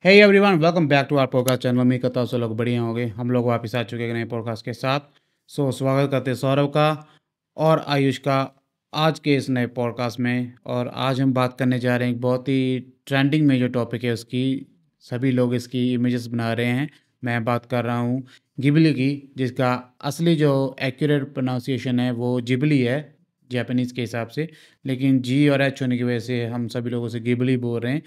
Hey everyone, welcome back to our podcast channel. उम्मीद करता हूँ सब लोग बढ़िया होंगे। हम लोग वापस आ चुके हैं नए पॉडकास्ट के साथ। स्वागत करते हैं सौरभ का और आयुष का आज के इस नए पॉडकास्ट में। और आज हम बात करने जा रहे हैं एक बहुत ही ट्रेंडिंग में जो टॉपिक है उसकी। सभी लोग इसकी इमेजेस बना रहे हैं। मैं बात कर रहा हूँ गिबली की, जिसका असली जो एक्यूरेट प्रोनाउंसिएशन है वो जिबली है जापानीज़ के हिसाब से, लेकिन जी और एच होने की वजह से हम सभी लोगों से गिबली बोल रहे हैं।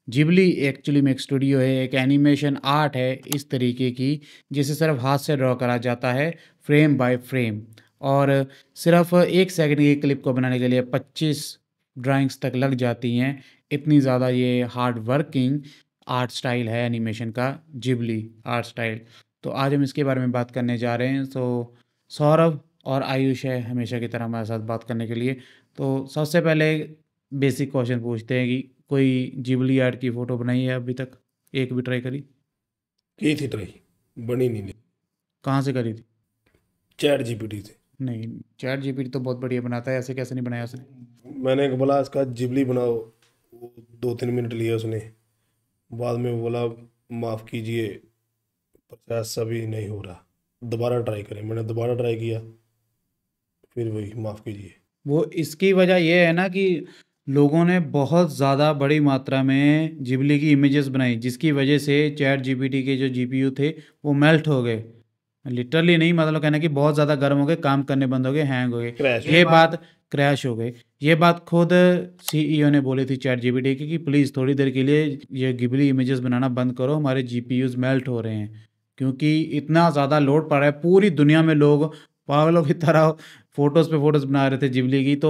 जिबली एक्चुअली में एक स्टूडियो है, एक एनिमेशन आर्ट है इस तरीके की जिसे सिर्फ हाथ से ड्रॉ करा जाता है फ्रेम बाय फ्रेम। और सिर्फ 1 सेकंड की क्लिप को बनाने के लिए 25 ड्राइंग्स तक लग जाती हैं। इतनी ज़्यादा ये हार्ड वर्किंग आर्ट स्टाइल है एनिमेशन का, जिबली आर्ट स्टाइल। तो आज हम इसके बारे में बात करने जा रहे हैं। तो सौरभ और आयुष है हमेशा की तरह हमारे साथ बात करने के लिए। तो सबसे पहले बेसिक क्वेश्चन पूछते हैं कि कोई जिबली आर्ट की फ़ोटो बनाई है अभी तक? एक भी ट्राई करी? की थी ट्राई, बनी नहीं। कहाँ से करी थी? चैट जीपीटी से। नहीं, चैट जीपीटी तो बहुत बढ़िया बनाता है, ऐसे कैसे नहीं बनाया उसने? मैंने बोला इसका जिबली बनाओ, वो 2-3 मिनट लिए उसने। बाद में बोला माफ़ कीजिए, प्रोसेस अभी नहीं हो रहा, दोबारा ट्राई करें। मैंने दोबारा ट्राई किया, फिर वही माफ़ कीजिए। वो इसकी वजह ये है ना कि लोगों ने बहुत ज़्यादा बड़ी मात्रा में जिबली की इमेजेस बनाई, जिसकी वजह से चैट जीपीटी के जो जीपीयू थे वो मेल्ट हो गए। लिटरली नहीं, मतलब कहना कि बहुत ज़्यादा गर्म हो गए, काम करने बंद हो गए, हैंग हो गए। क्रैश ये बात क्रैश हो गए। ये बात खुद सीईओ ने बोली थी चैट जीपीटी की कि प्लीज़ थोड़ी देर के लिए ये गिबली इमेजेस बनाना बंद करो, हमारे जीपीयूज मेल्ट हो रहे हैं। क्योंकि इतना ज़्यादा लोड पड़ रहा है, पूरी दुनिया में लोग पागलों की तरह फ़ोटोज़ पे फ़ोटोज़ बना रहे थे जिबली की। तो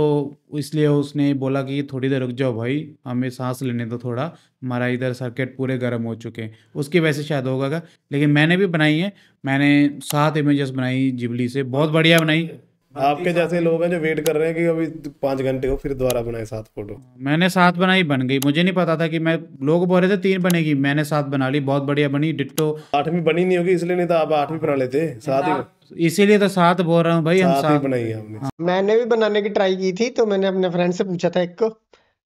इसलिए उसने बोला कि थोड़ी देर रुक जाओ भाई, हमें सांस लेने दो थोड़ा, हमारा इधर सर्किट पूरे गर्म हो चुके हैं। उसकी वजह से शायद होगा। लेकिन मैंने भी बनाई है, मैंने 7 इमेजेस बनाई जिबली से, बहुत बढ़िया बनाई। आपके जैसे लोग हैं जो वेट कर रहे हैं कि अभी 5 घंटे हो फिर दोबारा बनाए 7 फोटो। मैंने 7 बनाई, बन गई। मुझे नहीं पता था कि मैं, लोग बोल रहे थे 3 बनेगी, मैंने 7 बना ली, बहुत बढ़िया बनी डिट्टो। 8वीं बनी नहीं होगी इसलिए, नहीं तो आप 8वीं बना लेते। 7 ही इसीलिए तो 7 बोल रहा हूँ भाई, हम 7 ही 7। बनाई है हमने। मैंने भी बनाने की ट्राई की थी, तो मैंने अपने फ्रेंड से पूछा था एक को,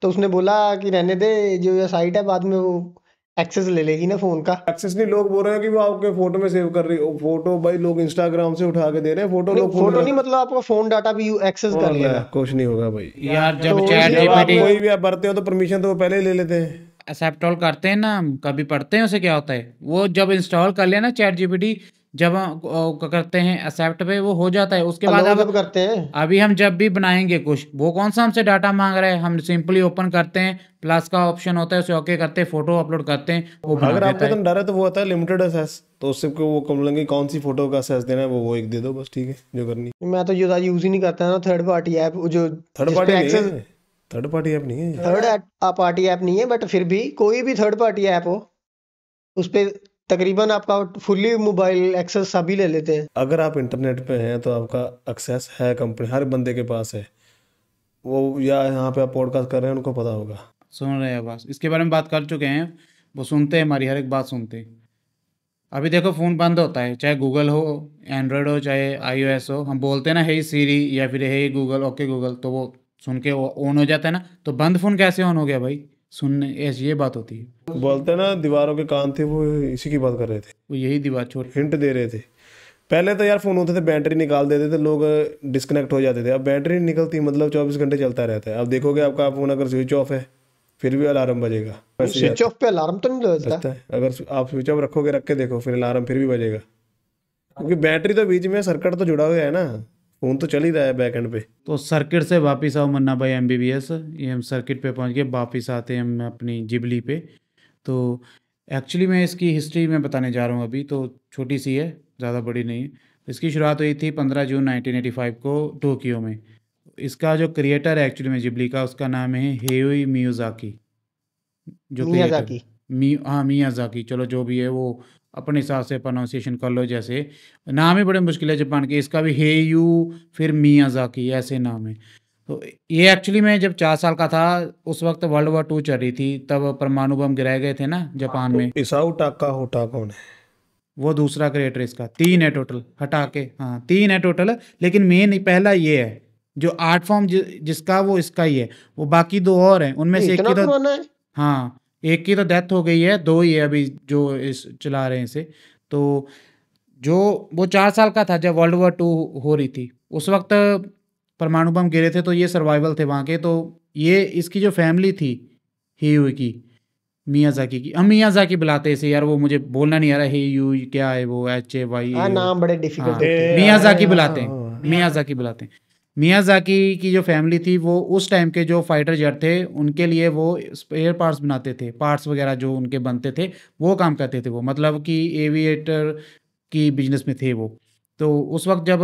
तो उसने बोला कि रहने दे, जो ये साइट है बाद में वो एक्सेस ले लेगी ना फोन का। एक्सेस नहीं, लोग बोल रहे हैं कि वो आपके फोटो में सेव कर रही हो फोटो। भाई लोग इंस्टाग्राम से उठा के दे रहे हैं फोटो। नहीं, लोग फोटो नहीं, मतलब आपका फोन डाटा भी एक्सेस कर लेगा। कुछ नहीं होगा भाई। यार जब तो चैट इसलिए जब आप जीपीटी कोई भी आप भरते हो तो परमिशन तो वो पहले ही ले लेते हैं। एक्सेप्ट ऑल करते हैं ना, हम कभी पढ़ते हैं उसे क्या होता है। वो जब इंस्टॉल कर लिया ना चैट जीपीटी, जब हम करते हैं एक्सेप्ट पे, वो हो जाता है। उसके बाद अलाउ अब जब करते हैं, अभी हम जब भी बनाएंगे कुछ, वो कौन सा हमसे डाटा मांग रहा है? हम सिंपली ओपन करते हैं, प्लस का ऑप्शन होता है, उसे ओके करते हैं, फोटो अपलोड करते हैं, वो बना अगर देता आपको है। तो डर है तो वो होता है लिमिटेड असेस, तो उससे को वो कम लेंगे कौन सी फोटो का असेस देना है, वो एक दे दो बस, ठीक है जो करनी। मैं तो यूज ही नहीं करता ना थर्ड पार्टी ऐप, जो थर्ड जिस पार्टी पे नहीं एक्सेस। है, थर्ड पार्टी ऐप नहीं है। थर्ड पार्टी ऐप नहीं है, बट फिर भी कोई भी थर्ड पार्टी ऐप हो, उस पे तकरीबन आपका फुल्ली मोबाइल एक्सेस सभी ले लेते हैं। अगर आप इंटरनेट पे हैं तो आपका एक्सेस है, कंपनी हर बंदे के पास है वो। या यहाँ पे आप पॉडकास्ट कर रहे हैं उनको पता होगा। सुन रहे हैं बस, इसके बारे में बात कर चुके हैं। वो सुनते हैं, हमारी हर एक बात सुनते हैं। अभी देखो फ़ोन बंद होता है, चाहे गूगल हो, एंड्रॉयड हो, चाहे आईओएस हो। हम बोलते हैं ना हे सीरी या फिर हे गूगल, ओके गूगल, तो वो सुन के वो ऑन हो जाता है ना। तो बंद फ़ोन कैसे ऑन हो गया भाई? सुनने ऐसी ये बात होती है। बोलते हैं ना दीवारों के कान थे, वो इसी की बात कर रहे थे, वो यही दीवार छोड़। हिंट दे रहे थे। पहले तो यार फोन होते थे बैटरी निकाल देते थे लोग, डिस्कनेक्ट हो जाते थे। अब बैटरी नहीं निकलती, मतलब 24 घंटे चलता रहता है। अब देखोगे आपका फोन अगर स्विच ऑफ है फिर भी अलार्म बजेगा। वैसे ही स्विच ऑफ पे अलार्म तो नहीं बजता। बजता है। अगर आप स्विच ऑफ रखोगे, रख के देखो, फिर अलार्म फिर भी बजेगा, क्योंकि बैटरी तो बीच में सर्किट तो जुड़ा हुआ है ना, फोन तो चल ही रहा है बैक एंड पे। तो सर्किट से वापस आओ मन्ना भाई एमबीबीएस। ये हम सर्किट पे पहुंच गए, वापस आते हैं हम अपनी जिबली पे। तो एक्चुअली मैं इसकी हिस्ट्री में बताने जा रहा हूँ अभी, तो छोटी सी है, ज़्यादा बड़ी नहीं है। इसकी शुरुआत हुई थी 15 जून 1985 को टोक्यो में। इसका जो क्रिएटर है एक्चुअली में जिबली का, उसका नाम है हेयोई मियाज़ाकी। जो क्रिएटर मियाज़ाकी। मियाज़ाकी, चलो जो भी है वो अपने हिसाब से प्रोनाउंसिएशन कर लो। जैसे नाम ही बड़े मुश्किल है जापान के, इसका भी हे यू फिर मियाज़ाकी ऐसे नाम है। तो ये एक्चुअली में जब 4 साल का था, उस वक्त वर्ल्ड वॉर 2 चल रही थी, तब परमाणु बम गिराए गए थे ना जापान में। इसाऊ टाका होटा कौन है? वो दूसरा क्रिएटर इसका। 3 है टोटल हटा के, हाँ 3 है टोटल। लेकिन मेन पहला ये है जो आर्ट फॉर्म जिसका, वो इसका ही है। वो बाकी 2 और हैं, उनमें ये से एक इतना की तो, पुराना है? हाँ एक की तो डेथ हो गई है, 2 ही है अभी जो इस चला रहे हैं इसे। तो जो वो 4 साल का था जब वर्ल्ड वॉर 2 हो रही थी, उस वक़्त परमाणु बम गिरे थे, तो ये सर्वाइवल थे वहाँ के। तो ये इसकी जो फैमिली थी, हेयू की, मियाज़ाकी की, हम मियाज़ाकी बुलाते हैं इसे यार, वो मुझे बोलना नहीं आ रहा, हेयू क्या है वो, हाँ, HAYAO। नाम बड़े हाँ, डिफिकल्ट होते हैं। मियाज़ाकी हाँ, बुलाते हैं, हाँ। मियाज़ाकी बुलाते हैं। मियाज़ाकी की जो फैमिली थी, वो उस टाइम के जो फाइटर जेट थे, उनके लिए वो स्पेयर पार्ट्स बनाते थे, पार्ट्स वगैरह जो उनके बनते थे, वो काम करते थे वो, मतलब कि एविएटर की बिजनेस में थे वो। तो उस वक़्त जब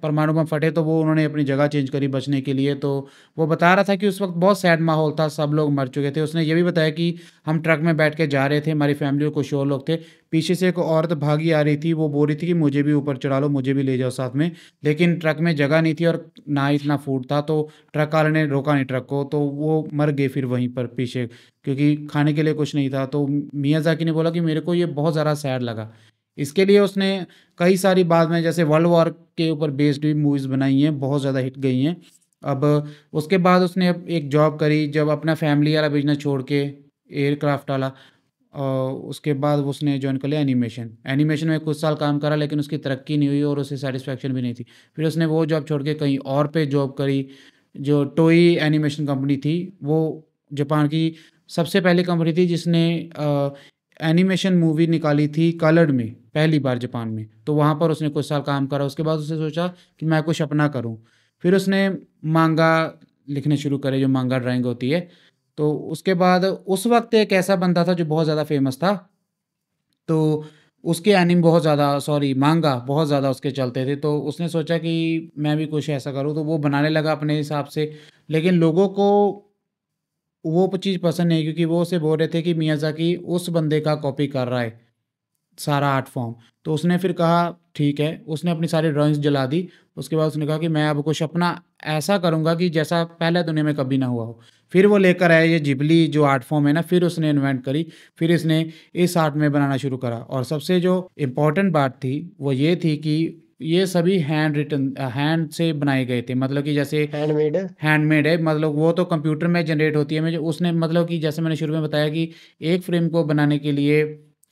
परमाणु बम फटे, तो वो उन्होंने अपनी जगह चेंज करी बचने के लिए। तो वो बता रहा था कि उस वक़्त बहुत सैड माहौल था, सब लोग मर चुके थे। उसने ये भी बताया कि हम ट्रक में बैठ के जा रहे थे, हमारी फैमिली और कुछ और लोग थे। पीछे से एक औरत भागी आ रही थी, वो बोल रही थी कि मुझे भी ऊपर चढ़ा लो, मुझे भी ले जाओ साथ में। लेकिन ट्रक में जगह नहीं थी और ना इतना फूड था, तो ट्रक वाले ने रोका नहीं ट्रक को, तो वो मर गए फिर वहीं पर पीछे, क्योंकि खाने के लिए कुछ नहीं था। तो मियाज़ाकी ने बोला कि मेरे को ये बहुत ज़्यादा सैड लगा। इसके लिए उसने कई सारी बाद में जैसे वर्ल्ड वॉर के ऊपर बेस्ड भी मूवीज़ बनाई हैं, बहुत ज़्यादा हिट गई हैं। अब उसके बाद उसने अब एक जॉब करी, जब अपना फैमिली वाला बिजनेस छोड़ के, एयरक्राफ्ट वाला, उसके बाद उसने जॉइन कर लिया एनिमेशन। एनिमेशन में कुछ साल काम करा, लेकिन उसकी तरक्की नहीं हुई और उसे सेटिस्फैक्शन भी नहीं थी। फिर उसने वो जॉब छोड़ के कहीं और पे जॉब करी, जो टोई एनिमेशन कंपनी थी। वो जापान की सबसे पहली कंपनी थी जिसने एनिमेशन मूवी निकाली थी कलर्ड में, पहली बार जापान में। तो वहाँ पर उसने कुछ साल काम करा, उसके बाद उसने सोचा कि मैं कुछ अपना करूँ। फिर उसने मांगा लिखने शुरू करे, जो मांगा ड्राइंग होती है। तो उसके बाद उस वक्त एक ऐसा बंदा था जो बहुत ज़्यादा फेमस था, तो उसके एनीम बहुत ज़्यादा, सॉरी, मांगा बहुत ज़्यादा उसके चलते थे। तो उसने सोचा कि मैं भी कुछ ऐसा करूँ, तो वो बनाने लगा अपने हिसाब से। लेकिन लोगों को वो चीज़ पसंद नहीं, क्योंकि वो उसे बोल रहे थे कि मियाज़ाकी उस बंदे का कॉपी कर रहा है सारा आर्ट फॉर्म। तो उसने फिर कहा ठीक है, उसने अपनी सारी ड्राइंग्स जला दी। उसके बाद उसने कहा कि मैं अब कुछ अपना ऐसा करूँगा कि जैसा पहले दुनिया में कभी ना हुआ हो। फिर वो लेकर आया ये जिबली जो आर्ट फॉर्म है ना, फिर उसने इन्वेंट करी। फिर इसने इस आर्ट में बनाना शुरू करा, और सबसे जो इम्पोर्टेंट बात थी वो ये थी कि ये सभी हैंड रिटन, हैंड से बनाए गए थे। मतलब कि जैसे हैंडमेड है। हैंडमेड है, मतलब वो तो कंप्यूटर में जनरेट होती है। मैं जो उसने, मतलब कि जैसे मैंने शुरू में बताया कि एक फ्रेम को बनाने के लिए,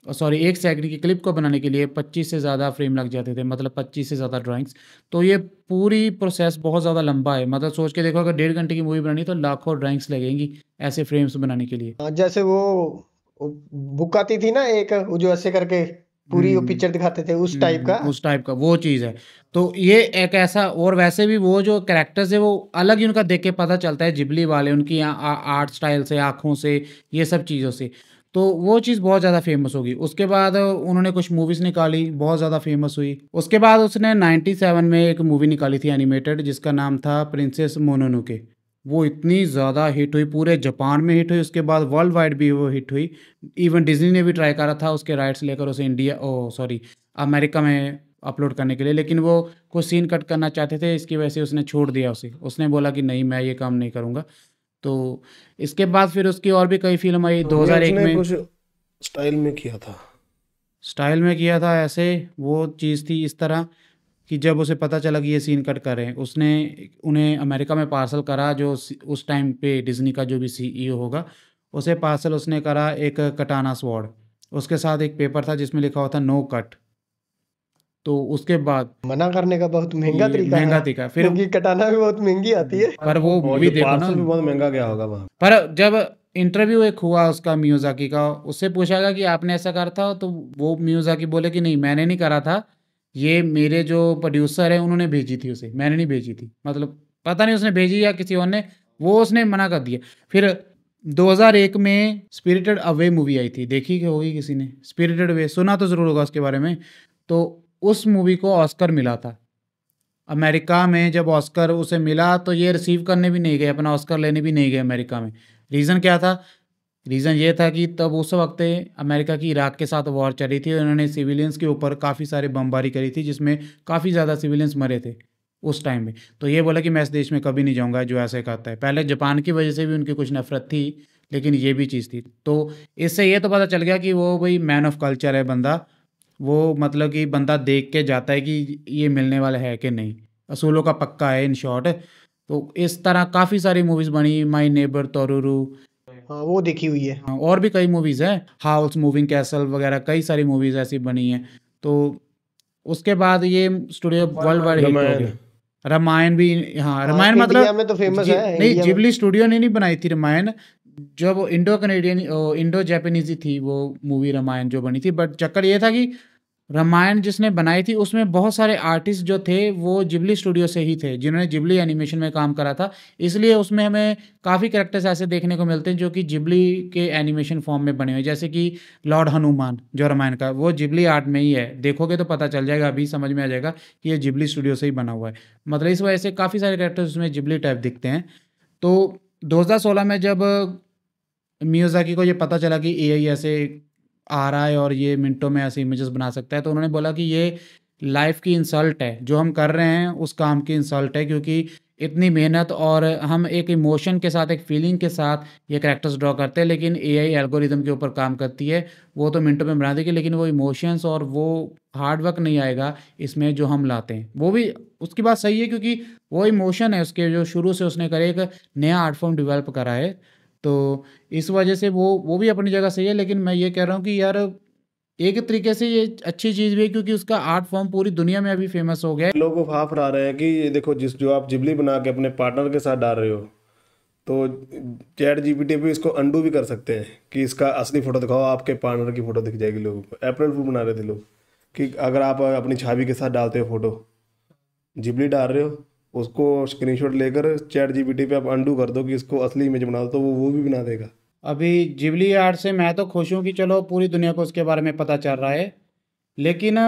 सॉरी, 1 सेकंड की क्लिप को बनाने के लिए 25 से ज़्यादा फ्रेम लग जाते थे, मतलब 25 से ज़्यादा ड्राइंग्स। तो ये पूरी प्रोसेस बहुत ज़्यादा लंबा है, मतलब सोच के देखो, अगर 1.5 घंटे की मूवी बनानी है तो लाखों ड्राइंग्स लगेंगी ऐसे फ्रेम्स बनाने के लिए। हाँ, जैसे वो बुक आती थी ना एक, वो जो ऐसे करके पूरी वो पिक्चर दिखाते थे, उस टाइप का। उस टाइप का वो चीज़ है। तो ये एक ऐसा, और वैसे भी वो जो कैरेक्टर्स है वो अलग ही उनका देख के पता चलता है, जिबली वाले उनकी आर्ट स्टाइल से, आँखों से, ये सब चीज़ों से। तो वो चीज़ बहुत ज़्यादा फेमस होगी। उसके बाद उन्होंने कुछ मूवीज़ निकाली, बहुत ज़्यादा फेमस हुई। उसके बाद उसने 97 में एक मूवी निकाली थी एनिमेटेड, जिसका नाम था प्रिंसेस मोनोनोके। वो इतनी ज़्यादा हिट हुई, पूरे जापान में हिट हुई, उसके बाद वर्ल्ड वाइड भी वो हिट हुई। इवन डिज्नी ने भी ट्राई करा था उसके राइट्स लेकर उसे इंडिया, ओ सॉरी, अमेरिका में अपलोड करने के लिए, लेकिन वो कुछ सीन कट करना चाहते थे, इसकी वजह से उसने छोड़ दिया उसे। उसने बोला कि नहीं, मैं ये काम नहीं करूँगा। तो इसके बाद फिर उसकी और भी कई फ़िल्म आई ये 2001 उसने में। कुछ स्टाइल में किया था। स्टाइल में किया था ऐसे, वो चीज़ थी इस तरह कि जब उसे पता चला कि ये सीन कट कर रहे हैं, उसने उन्हें अमेरिका में पार्सल करा, जो उस टाइम पे डिज्नी का जो भी CEO होगा, उसे पार्सल उसने करा एक कटाना स्वॉर्ड। उसके साथ एक पेपर था जिसमें लिखा हुआ था नो कट। तो उसके बाद मना करने का बहुत महंगा ये तरीका महंगा है, दिखा फिर। क्योंकि कटाना भी बहुत महंगी आती है। पर वो और मूवी जो देखो ना। पार्सल भी बहुत महंगा गया होगा वहाँ। पर जब इंटरव्यू एक हुआ उसका मियाज़ाकी का, उससे पूछा गया कि आपने ऐसा करा था, तो वो मियाज़ाकी बोले कि नहीं, मैंने नहीं करा था, ये मेरे जो प्रोड्यूसर है उन्होंने भेजी थी उसे, मैंने नहीं भेजी थी। मतलब पता नहीं उसने भेजी या किसी और ने, वो उसने मना कर दिया। फिर 2001 में स्पिरिटेड अवे मूवी आई थी, देखी होगी किसी ने? स्पिरिटेड अवे सुना तो ज़रूर होगा उसके बारे में। तो उस मूवी को ऑस्कर मिला था अमेरिका में। जब ऑस्कर उसे मिला तो ये रिसीव करने भी नहीं गए, अपना ऑस्कर लेने भी नहीं गए अमेरिका में। रीज़न क्या था? रीज़न ये था कि तब उस वक्त अमेरिका की इराक के साथ वॉर चल रही थी, और उन्होंने सिविलियंस के ऊपर काफ़ी सारे बमबारी करी थी, जिसमें काफ़ी ज़्यादा सिविलियंस मरे थे उस टाइम में। तो ये बोला कि मैं इस देश में कभी नहीं जाऊँगा जो ऐसे करता है। पहले जापान की वजह से भी उनकी कुछ नफ़रत थी, लेकिन ये भी चीज़ थी। तो इससे ये तो पता चल गया कि वो भाई मैन ऑफ कल्चर है बंदा। वो मतलब कि बंदा देख के जाता है कि ये मिलने वाला है कि नहीं, असूलों का पक्का है इन शॉर्ट। तो इस तरह काफ़ी सारी मूवीज़ बनी, माय नेबर तोरूरू, हाँ वो देखी हुई है। हाँ, और भी कई मूवीज़ हैं, हाउस मूविंग कैसल वगैरह कई सारी मूवीज़ ऐसी बनी हैं। तो उसके बाद ये स्टूडियो वर्ल्ड वाइड हिट हो रामायण। गया। रामायण भी, हाँ हाँ रामायण इंडिया मतलब में तो फेमस जी है, नहीं, इंडिया में। जिबली स्टूडियो ने नहीं बनाई थी रामायण, जब इंडो कनेडियन इंडो जापानीज थी वो मूवी रामायण जो बनी थी। बट चक्कर ये था कि रामायण जिसने बनाई थी उसमें बहुत सारे आर्टिस्ट जो थे वो जिबली स्टूडियो से ही थे, जिन्होंने जिबली एनिमेशन में काम करा था। इसलिए उसमें हमें काफ़ी कैरेक्टर्स ऐसे देखने को मिलते हैं जो कि जिबली के एनिमेशन फॉर्म में बने हुए हैं, जैसे कि लॉर्ड हनुमान जो रामायण का, वो जिबली आर्ट में ही है। देखोगे तो पता चल जाएगा, अभी समझ में आ जाएगा कि ये जिबली स्टूडियो से ही बना हुआ है। मतलब इस वजह से काफ़ी सारे कैरेक्टर्स उसमें जिबली टाइप दिखते हैं। तो 2016 में जब मियाज़ाकी को ये पता चला कि एआई ऐसे आ रहा है और ये मिनटों में ऐसे इमेजेस बना सकता है, तो उन्होंने बोला कि ये लाइफ की इंसल्ट है, जो हम कर रहे हैं उस काम की इंसल्ट है, क्योंकि इतनी मेहनत और हम एक इमोशन के साथ, एक फीलिंग के साथ ये कैरेक्टर्स ड्रॉ करते हैं, लेकिन एआई एल्गोरिदम के ऊपर काम करती है। वो तो मिनटों में बना देगी, लेकिन वो इमोशंस और वो हार्ड वर्क नहीं आएगा इसमें जो हम लाते हैं। वो भी उसकी बात सही है, क्योंकि वो इमोशन है उसके, जो शुरू से उसने करे, एक नया आर्ट फॉर्म डेवलप करा है। तो इस वजह से वो भी अपनी जगह सही है। लेकिन मैं ये कह रहा हूँ कि यार एक तरीके से ये अच्छी चीज़ भी है, क्योंकि उसका आर्ट फॉर्म पूरी दुनिया में अभी फेमस हो गया है। लोग फाफ रहा रहे हैं कि ये देखो, जिस जो आप जिबली बना के अपने पार्टनर के साथ डाल रहे हो, तो चैट जीपीटी पे इसको अंडू भी कर सकते हैं कि इसका असली फोटो दिखाओ, आपके पार्टनर की फोटो दिख जाएगी लोगों को। अप्रैल फूल बना रहे थे लोग कि अगर आप अपनी छवि के साथ डालते हो फोटो, जिबली डाल रहे हो, उसको स्क्रीनशॉट लेकर चैट जीपीटी पे आप अंडू कर दो कि इसको असली इमेज बना दो, तो वो भी बना देगा। अभी जिबली आर्ट से मैं तो खुश हूँ कि चलो पूरी दुनिया को उसके बारे में पता चल रहा है। लेकिन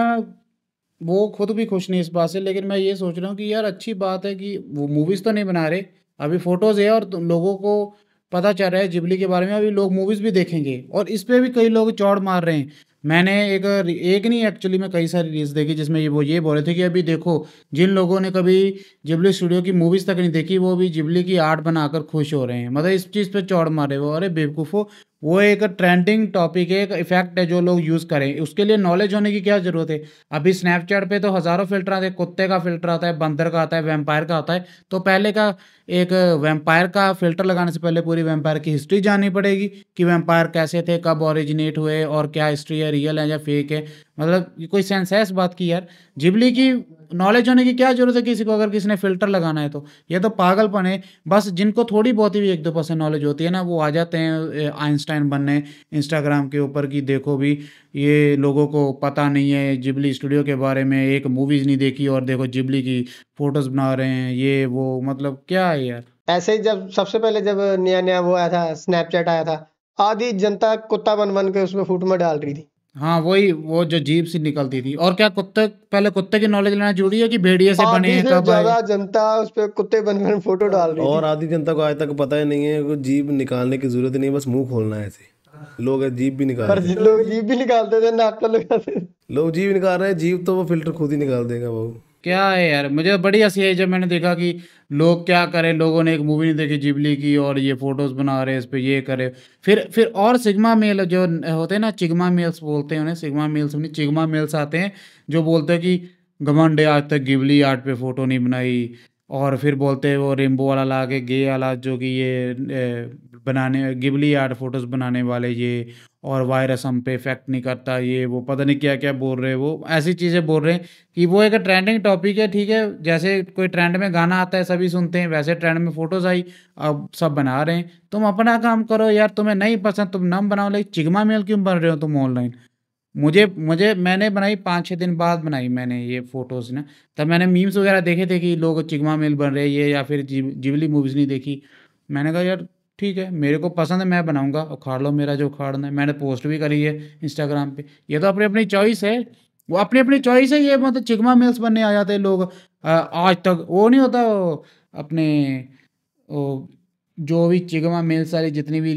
वो खुद भी खुश नहीं इस बात से। लेकिन मैं ये सोच रहा हूँ कि यार अच्छी बात है कि वो मूवीज़ तो नहीं बना रहे, अभी फ़ोटोज़ है और लोगों को पता चल रहा है जिबली के बारे में, अभी लोग मूवीज़ भी देखेंगे और इस पे भी कई लोग चौड़ मार रहे हैं। मैंने एक नहीं, एक्चुअली मैं कई सारी रील्स देखी जिसमें ये बोल रहे थे कि अभी देखो, जिन लोगों ने कभी जिबली स्टूडियो की मूवीज़ तक नहीं देखी वो भी जिबली की आर्ट बनाकर खुश हो रहे हैं। मतलब इस चीज़ पे चौड़ मारे वो, अरे बेवकूफ़ो, वो एक ट्रेंडिंग टॉपिक है, एक इफेक्ट है जो लोग यूज़ करें, उसके लिए नॉलेज होने की क्या ज़रूरत है। अभी स्नैपचैट पे तो हज़ारों फ़िल्टर आते हैं, कुत्ते का फ़िल्टर आता है, बंदर का आता है, वैम्पायर का आता है। तो पहले का एक वैम्पायर का फ़िल्टर लगाने से पहले पूरी वैम्पायर की हिस्ट्री जाननी पड़ेगी कि वैम्पायर कैसे थे, कब ओरिजिनेट हुए और क्या हिस्ट्री है, रियल है या फेक है। मतलब ये कोई सेंस है इस बात की यार? जिबली की नॉलेज होने की क्या ज़रूरत है किसी को, अगर किसी ने फ़िल्टर लगाना है तो? ये तो पागलपन है। बस जिनको थोड़ी बहुत ही 1-2% नॉलेज होती है ना, वो आ जाते हैं आइंस्टाइन बनने इंस्टाग्राम के ऊपर कि देखो भी, ये लोगों को पता नहीं है जिबली स्टूडियो के बारे में, एक मूवीज़ नहीं देखी और देखो जिबली की फ़ोटोज़ बना रहे हैं, ये वो, मतलब क्या है यार? ऐसे ही जब सबसे पहले जब नया नया वो आया था, स्नैपचैट आया था, आधी जनता कुत्ता बन बन के उसमें फोटो में डाल रही थी। हाँ, वही वो जो जीभ सी निकलती थी। और क्या कुत्ते, पहले कुत्ते की नॉलेज लेना ज़रूरी है कि भेड़िए से बने आधी हैं, से कब आए? ज्यादा जनता उस पे कुत्ते बन बन फोटो डाल रही और थी। आधी जनता को आज तक पता ही नहीं है कि जीभ निकालने की जरूरत नहीं है, बस मुंह खोलना है। ऐसे लोग जीभ भी पर निकालते हैं। लोग जीभ भी निकालते थे, नाक लगाते थे। लोग जीभ निकाल रहे हैं, जीभ तो वो फिल्टर खुद ही निकाल देगा वो। क्या है यार, मुझे बड़ी हंसी आई जब मैंने देखा कि लोग क्या करें, लोगों ने एक मूवी नहीं देखी जिबली की और ये फोटोज बना रहे हैं इस पे, ये करे। फिर और सिग्मा मेल जो होते हैं ना, चिग्मा मेल्स बोलते हैं उन्हें, सिग्मा मेल्स नहीं, चिग्मा मेल्स आते हैं जो बोलते हैं कि घमंड है, आज तक गिबली आर्ट पे फोटो नहीं बनाई। और फिर बोलते हैं वो रेम्बो वाला ला के, गे वाला, जो कि ये बनाने गिबली आर्ट फोटोज बनाने वाले ये, और वायरस हम पे इफेक्ट नहीं करता, ये वो पता नहीं क्या क्या बोल रहे हैं। वो ऐसी चीज़ें बोल रहे हैं कि वो एक ट्रेंडिंग टॉपिक है, ठीक है, जैसे कोई ट्रेंड में गाना आता है सभी सुनते हैं, वैसे ट्रेंड में फोटोज आई, अब सब बना रहे हैं। तुम अपना काम करो यार, तुम्हें नहीं पसंद तुम नाम बनाओ, लेकिन चिगमा मेल क्यों बन रहे हो तुम ऑनलाइन? मुझे मुझे मैंने बनाई 5-6 दिन बाद बनाई मैंने ये फोटोज ना। तब मैंने मीम्स वगैरह देखे थे कि लोग चिगमा मेल बन रहे हैं ये, या फिर जिबली मूवीज नहीं देखी। मैंने कहा यार ठीक है, मेरे को पसंद है, मैं बनाऊंगा, उखाड़ लो मेरा जो उखाड़ना है। मैंने पोस्ट भी करी है इंस्टाग्राम पे। ये तो अपनी अपनी चॉइस है, वो अपनी अपनी चॉइस है। ये मतलब चिगमा मेल्स बनने आ जाते हैं लोग। आज तक वो नहीं होता वो, अपने वो जो भी चिगमा मेल्स सारी जितनी भी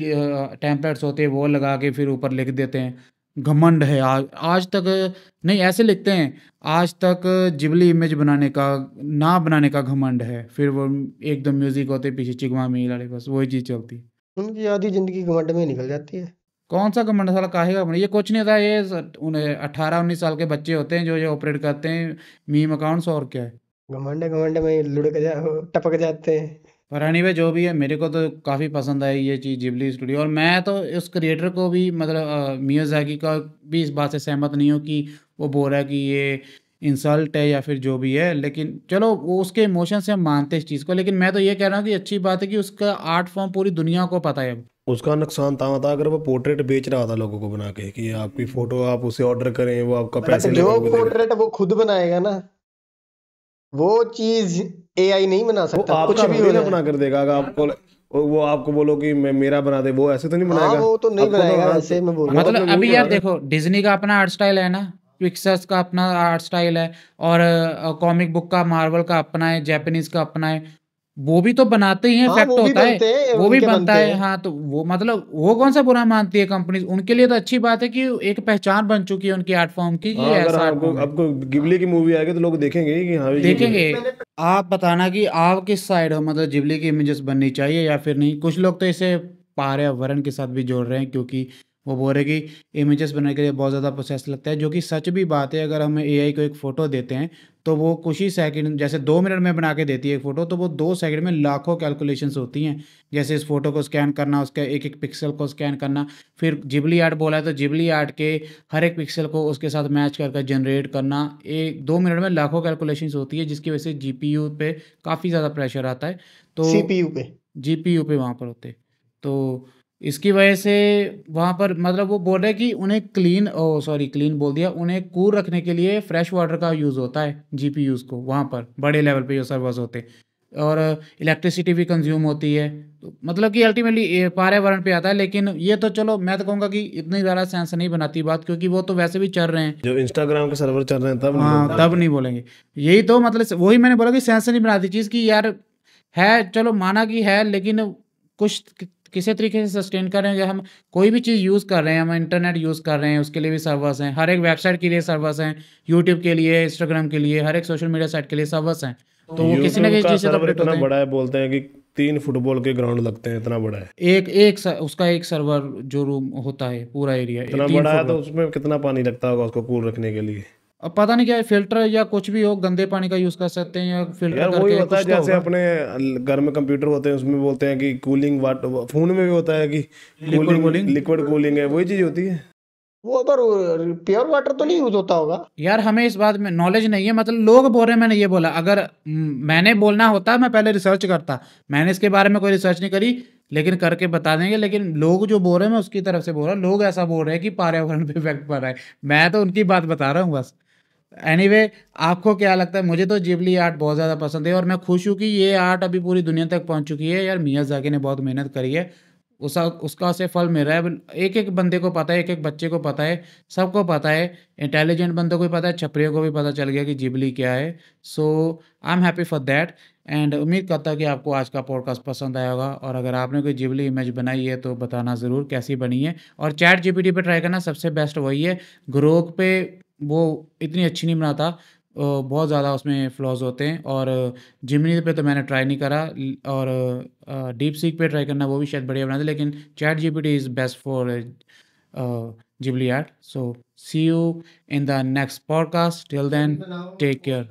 टेम्पलेट्स होते हैं वो लगा के फिर ऊपर लिख देते हैं घमंड है। आज तक नहीं, ऐसे लिखते हैं, आज तक जिबली इमेज बनाने का, ना बनाने का घमंड है। फिर वो एकदम म्यूजिक होते पीछे चिगमा मेल वाले, बस वही चीज़ चलती है। उनकी आधी जिंदगी घमंड में निकल जाती है। कौन सा घमंड, साला काहे का घमंड? ये कुछ नहीं होता, ये उन्हें 18-19 साल के बच्चे होते हैं जो ये ऑपरेट करते हैं मीम अकाउंट्स, और क्या है। घमंड घमंड में लुढ़क जा टपक जाते हैं। पर एनीवे जो भी है, मेरे को तो काफ़ी पसंद आई ये चीज़ जिबली स्टूडियो, और मैं तो उस क्रिएटर को भी मतलब मियाज़ाकी का भी इस बात से सहमत नहीं हूँ कि वो बोल रहा है कि ये इंसल्ट है या फिर जो भी है, लेकिन चलो वो उसके इमोशन से हम मानते हैं इस चीज़ को, लेकिन मैं तो ये कह रहा हूँ कि अच्छी बात है कि उसका आर्ट फॉर्म पूरी दुनिया को पता है अब। उसका नुकसान तब था अगर वो पोर्ट्रेट बेच रहा था लोगों को बना के कि आपकी फोटो आप उसे ऑर्डर करें, वो आपका बट पैसे जो लेकर वो देगा। पोर्ट्रेट वो खुद बनाएगा ना, वो चीज एआई नहीं बना वो सकता, कुछ आपका भी थोड़ी हो ना जाए। बना कर देगा। अगर आपको वो आपको बोलो कि मैं मेरा बना दे, वो ऐसे तो नहीं हाँ बनाएगा। वो तो नहीं आपको तो बनाएगा, हाँ, वैसे मैं बोल वो रहा तो हूँ। मतलब अपने मुंह अभी पे बना यार रहा है। देखो, डिज्नी का अपना आर्ट स्टाइल है ना, पिक्सर्स का अपना आर्ट स्टाइल है, और कॉमिक बुक का मार्वल का अपना है, जापानीज का अपना है, वो भी तो बनाते ही हैं, हाँ फैक्ट वो भी होता है, बनते हैं, वो भी उनके बनता बनते है। हैं। हाँ, तो वो मतलब वो कौन सा बुरा मानती है कंपनी, उनके लिए तो अच्छी बात है कि एक पहचान बन चुकी है उनकी आर्ट फॉर्म की, कि ये हाँ, अगर ऐसा आर्ट आपको फॉर्म है। आपको गिबली की मूवी आएगी तो लोग देखेंगे ही कि हाँ ये देखेंगे। आप बताना कि आप किस साइड हो, मतलब जिबली की इमेजेस बननी चाहिए या फिर नहीं। कुछ लोग तो इसे पर्यावरण के साथ भी जोड़ रहे हैं, क्योंकि वो बोल रहे हैं कि इमेजेस बनाने के लिए बहुत ज़्यादा प्रोसेस लगता है, जो कि सच भी बात है। अगर हम एआई को एक फ़ोटो देते हैं तो वो कुछ ही सेकंड, जैसे 2 मिनट में बना के देती है एक फ़ोटो, तो वो 2 सेकंड में लाखों कैलकुलेशंस होती हैं। जैसे इस फ़ोटो को स्कैन करना, उसका एक एक पिक्सल को स्कैन करना, फिर जिबली आर्ट बोला है तो जिबली आर्ट के हर एक पिक्सल को उसके साथ मैच कर जनरेट करना, एक 2 मिनट में लाखों कैलकुलेशंस होती है, जिसकी वजह से जीपीयू पे काफ़ी ज़्यादा प्रेशर आता है। तो सीपीयू पे। जीपीयू पे वहाँ पर होते, तो इसकी वजह से वहाँ पर मतलब वो बोल रहे हैं कि उन्हें क्लीन, ओ सॉरी क्लीन बोल दिया, उन्हें कूल रखने के लिए फ्रेश वाटर का यूज़ होता है जीपीयूज़ को, वहाँ पर बड़े लेवल पे जो सर्वर्स होते हैं, और इलेक्ट्रिसिटी भी कंज्यूम होती है। तो मतलब कि अल्टीमेटली पर्यावरण पे आता है, लेकिन ये तो चलो मैं तो कहूँगा कि इतनी ज़्यादा सेंस नहीं बनाती बात, क्योंकि वो तो वैसे भी चल रहे हैं। जो इंस्टाग्राम के सर्वर चल रहे हैं तब लोग हाँ, तब बोलते नहीं बोलेंगे। यही तो मतलब वही मैंने बोला कि सेंस नहीं बनाती चीज़ की यार, है चलो माना कि है, लेकिन कुछ किसी तरीके से सस्टेन कर रहे हैं। हम कोई भी चीज़ यूज़ कर रहे हैं, हम इंटरनेट यूज़ कर रहे हैं, उसके लिए भी सर्वर्स हैं, हर एक वेबसाइट के लिए सर्वर्स हैं, यूट्यूब के लिए, इंस्टाग्राम के लिए, हर एक सोशल मीडिया साइट के लिए सर्वर्स हैं, तो हैं। वो किसी ना यूट्यूब किसी का चीज़ से तो सर्वर अपडेट इतना होते हैं। बड़ा है, बोलते हैं कि 3 फुटबॉल के ग्राउंड लगते हैं, इतना बड़ा है। उसका एक सर्वर जो रूम होता है, पूरा एरिया इतना 3 बड़ा फुट है का। तो उसमें कितना पानी लगता होगा उसको कूल रखने के लिए। अब पता नहीं क्या है, फिल्टर या कुछ भी हो, गंदे पानी का यूज़ कर सकते हैं या फिल्टर यार वही करके, होता है कुछ तो जैसे होगा। अपने घर में कंप्यूटर होते हैं, उसमें बोलते हैं कि कूलिंग वाटर, फोन में भी होता है कि liquid cooling, cooling. Liquid cooling है, वही चीज होती है। वो पर प्योर वाटर तो नहीं यूज होता होगा। यार हमें इस बात में नॉलेज नहीं है, मतलब लोग बोल रहे हैं, मैंने ये बोला, अगर मैंने बोलना होता मैं पहले रिसर्च करता, मैंने इसके बारे में कोई रिसर्च नहीं करी, लेकिन करके बता देंगे। लेकिन लोग जो बोल रहे हैं मैं उसकी तरफ से बोल रहा हूँ, लोग ऐसा बोल रहे हैं कि पर्यावरण पे इफेक्ट पड़ रहा है, मैं तो उनकी बात बता रहा हूँ बस। एनीवे, आपको क्या लगता है? मुझे तो जिबली आर्ट बहुत ज़्यादा पसंद है, और मैं खुश हूँ कि ये आर्ट अभी पूरी दुनिया तक पहुँच चुकी है। यार मियाज़ाकी ने बहुत मेहनत करी है, उसका उसे फल मिल रहा है। एक एक बंदे को पता है, एक एक बच्चे को पता है, सबको पता है, इंटेलिजेंट बंदों को भी पता है, छपरियों को भी पता चल गया कि जिबली क्या है। So I am happy for that, and उम्मीद करता हूँ कि आपको आज का पॉडकास्ट पसंद आया होगा, और अगर आपने कोई जिबली इमेज बनाई है तो बताना ज़रूर कैसी बनी है। और चैट जीपीटी पे ट्राई करना, सबसे बेस्ट वही है। ग्रोक पे वो इतनी अच्छी नहीं बनाता, बहुत ज़्यादा उसमें फ्लॉज होते हैं। और जिमिनी पे तो मैंने ट्राई नहीं करा, और डीप सीक पे ट्राई करना, वो भी शायद बढ़िया बनाते, लेकिन ChatGPT is best for Ghibli art. So see you in the next podcast, till then take care.